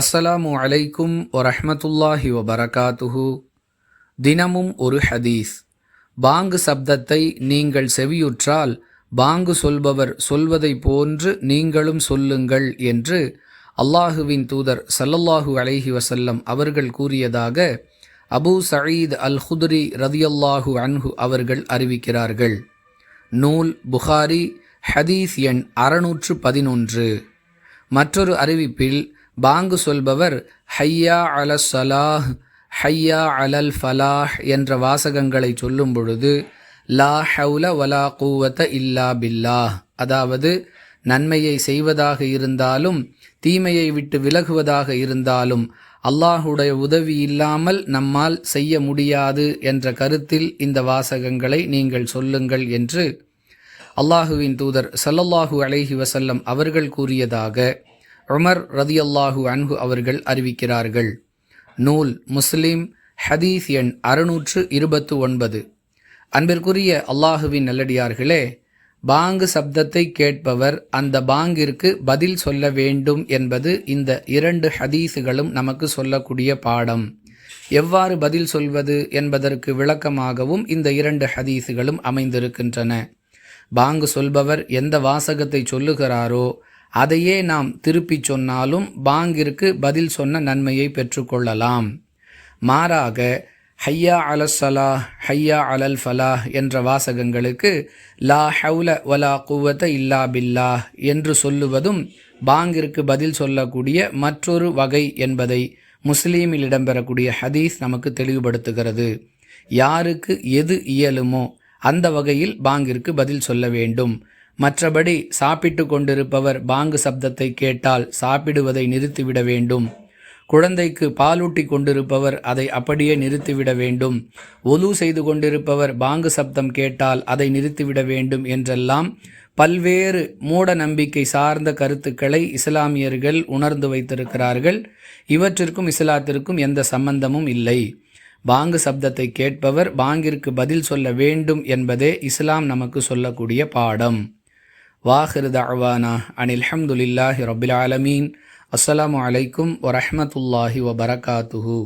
அஸ்ஸலாமு அலைக்கும் வரஹ்மத்துல்லாஹி வபரகாத்துஹு. தினமும் ஒரு ஹதீஸ். பாங்கு சப்தத்தை நீங்கள் செவியுற்றால் பாங்கு சொல்பவர் சொல்வதை போன்று நீங்களும் சொல்லுங்கள் என்று அல்லாஹுவின் தூதர் ஸல்லல்லாஹு அலைஹி வஸல்லம் அவர்கள் கூறியதாக அபூ சயீத் அல் குத்ரி ரதியல்லாஹு அன்ஹு அவர்கள் அறிவிக்கிறார்கள். நூல் புகாரி, ஹதீஸ் எண் 611. மற்றொரு அறிவிப்பில் பாங்கு சொல்பவர் ஹய்யா அலஸ் ஸலாஹ், ஹய்யா அலல் ஃபலாஹ் என்ற வாசகங்களை சொல்லும் பொழுது லா ஹவுல வலா குவத இல்லா பில்லாஹ், அதாவது நன்மையை செய்வதாக இருந்தாலும் தீமையை விட்டு விலகுவதாக இருந்தாலும் அல்லாஹுடைய உதவி இல்லாமல் நம்மால் செய்ய முடியாது என்ற கருத்தில் இந்த வாசகங்களை நீங்கள் சொல்லுங்கள் என்று அல்லாஹுவின் தூதர் ஸல்லல்லாஹு அலைஹி வஸல்லம் அவர்கள் கூறியதாக உமர் ரதியல்லாஹு அன்ஹு அவர்கள் அறிவிக்கிறார்கள். நூல் முஸ்லிம், ஹதீஸ் எண் 629. அன்பிற்குரிய அல்லாஹுவின் நல்லடியார்களே, பாங்கு சப்தத்தை கேட்பவர் அந்த பாங்கிற்கு பதில் சொல்ல வேண்டும் என்பது இந்த 2 ஹதீஸுகளும் நமக்கு சொல்லக்கூடிய பாடம். எவ்வாறு பதில் சொல்வது என்பதற்கு விளக்கமாகவும் இந்த 2 ஹதீஸுகளும் அமைந்திருக்கின்றன. பாங்கு சொல்பவர் எந்த வாசகத்தை சொல்லுகிறாரோ அதையே நாம் திருப்பி சொன்னாலும் பாங்கிற்கு பதில் சொன்ன நன்மையை பெற்றுக்கொள்ளலாம். மாறாக ஹய்யா அலஸ் ஸலாஹ், ஹய்யா அலல் ஃபலாஹ் என்ற வாசகங்களுக்கு லா ஹவுல வலா குவத இல்லா பில்லாஹ் என்று சொல்லுவதும் பாங்கிற்கு பதில் சொல்லக்கூடிய மற்றொரு வகை என்பதை முஸ்லீமில் இடம்பெறக்கூடிய ஹதீஸ் நமக்கு தெளிவுபடுத்துகிறது. யாருக்கு எது இயலுமோ அந்த வகையில் பாங்கிற்கு பதில் சொல்ல வேண்டும். மற்றபடி சாப்பிட்டு கொண்டிருப்பவர் பாங்கு சப்தத்தை கேட்டால் சாப்பிடுவதை நிறுத்திவிட வேண்டும். குழந்தைக்கு பாலூட்டி கொண்டிருப்பவர் அதை அப்படியே நிறுத்திவிட வேண்டும். ஒலு செய்து கொண்டிருப்பவர் பாங்கு சப்தம் கேட்டால் அதை நிறுத்திவிட வேண்டும் என்றெல்லாம் பல்வேறு மூட நம்பிக்கை சார்ந்த கருத்துக்களை இஸ்லாமியர்கள் உணர்ந்து வைத்திருக்கிறார்கள். இவற்றிற்கும் இஸ்லாத்திற்கும் எந்த சம்பந்தமும் இல்லை. பாங்கு சப்தத்தை கேட்பவர் பாங்கிற்கு பதில் சொல்ல வேண்டும் என்பதே இஸ்லாம் நமக்கு சொல்லக்கூடிய பாடம். வாஹிரு தஅவானா அனில் ஹம்துலில்லாஹி ரப்பில் ஆலமீன். அஸ்ஸலாமு அலைக்கும் வரஹ்மத்துல்லாஹி வபரகாத்துஹு.